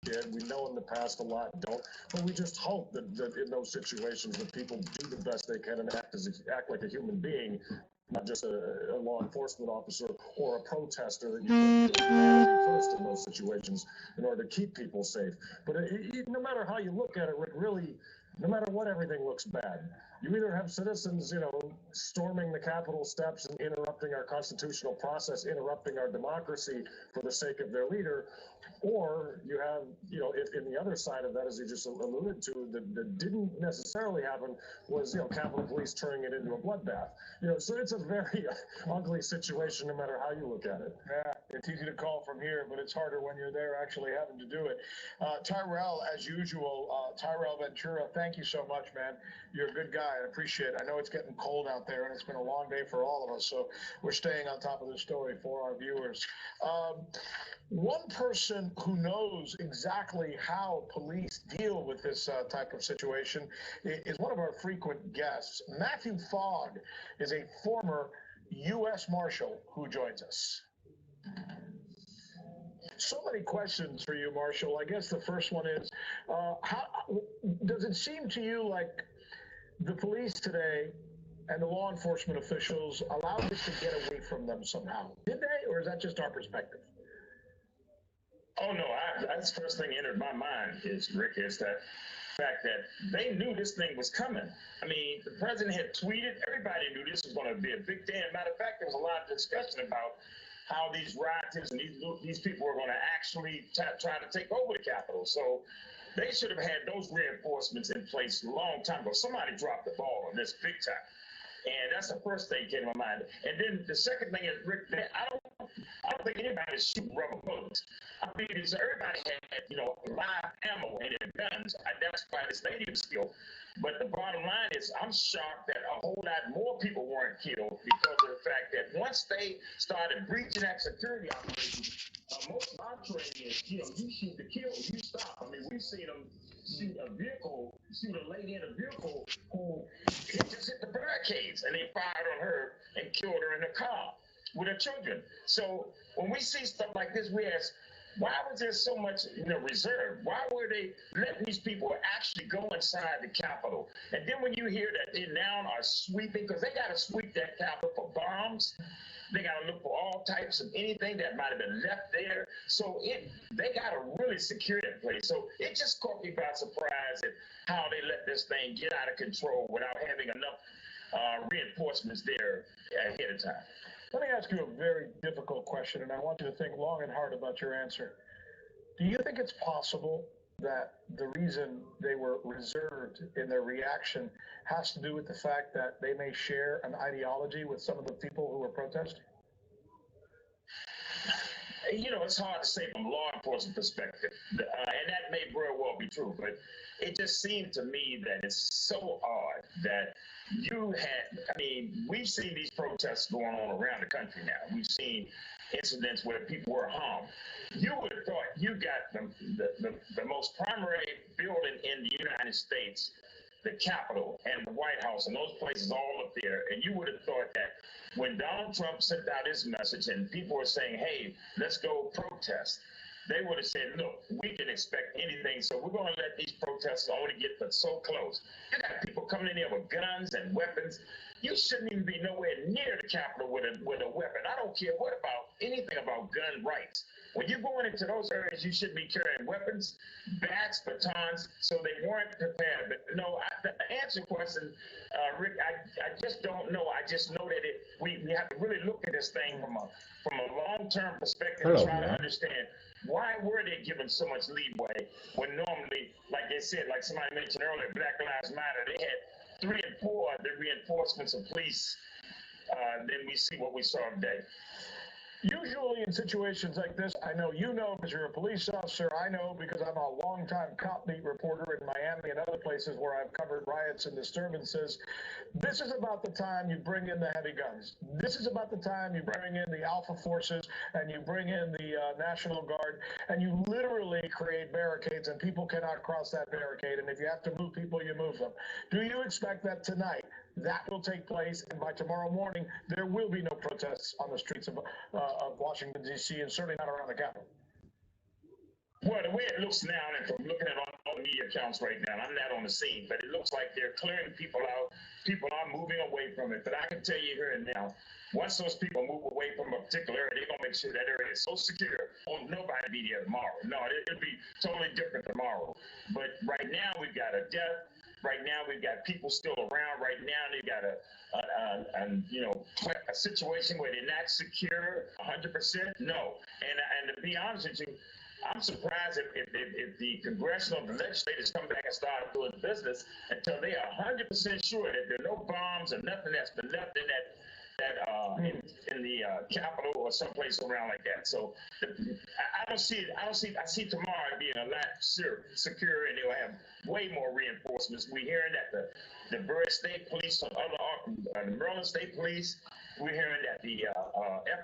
did. We know in the past a lot don't, but we just hope that in those situations that people do the best they can and act like a human being, not just a law enforcement officer or a protester, that you put humanity first in those situations in order to keep people safe. But no matter how you look at it, Rick, really, no matter what, everything looks bad. You either have citizens, storming the Capitol steps and interrupting our constitutional process, interrupting our democracy for the sake of their leader, or you have, if in the other side of that, as you just alluded to, that didn't necessarily happen was, Capitol Police turning it into a bloodbath. So it's a very ugly situation no matter how you look at it. Yeah, it's easy to call from here, but it's harder when you're there actually having to do it. Tyrell, as usual, Tyrell Ventura, thank you so much, man. You're a good guy. I appreciate it. I know it's getting cold out there, and it's been a long day for all of us, so we're staying on top of the story for our viewers. One person who knows exactly how police deal with this type of situation is one of our frequent guests. Matthew Fogg is a former U.S. Marshal who joins us. So many questions for you, Marshal. I guess the first one is, how does it seem to you like the police today and the law enforcement officials allowed this to get away from them somehow? Did they, or is that just our perspective? Oh, no, that's the first thing entered my mind, Rick, is that fact that they knew this thing was coming. I mean, the president had tweeted, everybody knew this was going to be a big day. Matter of fact, there was a lot of discussion about how these rioters and these people were going to actually try to take over the Capitol. So they should have had those reinforcements in place a long time ago. Somebody dropped the ball on this big time. And that's the first thing that came to my mind. And then the second thing is, Rick, I don't think anybody shooting rubber bullets. I mean, everybody had, live ammo in their guns. That's why the stadium still. But the bottom line is, I'm shocked that a whole lot more people weren't killed because of the fact that once they started breaching that security operation, most of our training is, you shoot to kill, you stop. I mean, we've seen them shoot a lady in a vehicle who just hit the barricades, and they fired on her and killed her in the car with her children. So when we see stuff like this, we ask, why was there so much, reserve? Why were they letting these people actually go inside the Capitol? And then when you hear that they now are sweeping, because they got to sweep that Capitol for bombs, they got to look for all types of anything that might have been left there. So they got to really secure that place. So it just caught me by surprise at how they let this thing get out of control without having enough reinforcements there ahead of time. Let me ask you a very difficult question, and I want you to think long and hard about your answer. Do you think it's possible that the reason they were reserved in their reaction has to do with the fact that they may share an ideology with some of the people who were protesting? It's hard to say from a law enforcement perspective, and that may very well be true, but it just seemed to me that it's so odd that we've seen these protests going on around the country now. We've seen incidents where people were harmed. You would have thought you got the most primary building in the United States, the Capitol and the White House and those places all up there, and you would have thought that when Donald Trump sent out his message and people were saying, hey, let's go protest, they would have said, look, we didn't expect anything, so we're going to let these protests only get but so close. You got people coming in there with guns and weapons. You shouldn't even be nowhere near the Capitol with a weapon. I don't care anything about gun rights. When you're going into those areas, you should be carrying weapons, bats, batons, so they weren't prepared. But no, to answer your question, Rick, I just don't know. I just know that we have to really look at this thing from a long-term perspective and try to understand why were they given so much leeway when normally, like they said, like somebody mentioned earlier, Black Lives Matter, they had 3 and 4 the reinforcements of police. Then we see what we saw today. Usually in situations like this, I know you know because you're a police officer. I know because I'm a longtime cop beat reporter in Miami and other places where I've covered riots and disturbances. This is about the time you bring in the heavy guns. This is about the time you bring in the Alpha Forces and you bring in the National Guard, and you literally create barricades and people cannot cross that barricade. And if you have to move people, you move them. Do you expect that tonight that will take place, and by tomorrow morning, there will be no protests on the streets of Washington, D.C., and certainly not around the Capitol? Well, the way it looks now, and from looking at all the media accounts right now, I'm not on the scene, but it looks like they're clearing people out. People are moving away from it. But I can tell you here and now, once those people move away from a particular area, they're going to make sure that area is so secure. Oh, nobody be there tomorrow. No, it'll be totally different tomorrow. But right now, we've got a death. Right now, we've got people still around. Right now, they got a situation where they're not secure 100%. No, and to be honest with you, I'm surprised if the congressional the legislators come back and start doing business until they are 100% sure that there are no bombs or nothing that's been left in in the Capitol or someplace around like that. So I don't see it. I see tomorrow being a lot secure, and they'll have way more reinforcements. We're hearing that the Burris State Police, some other the Maryland State Police. We're hearing that the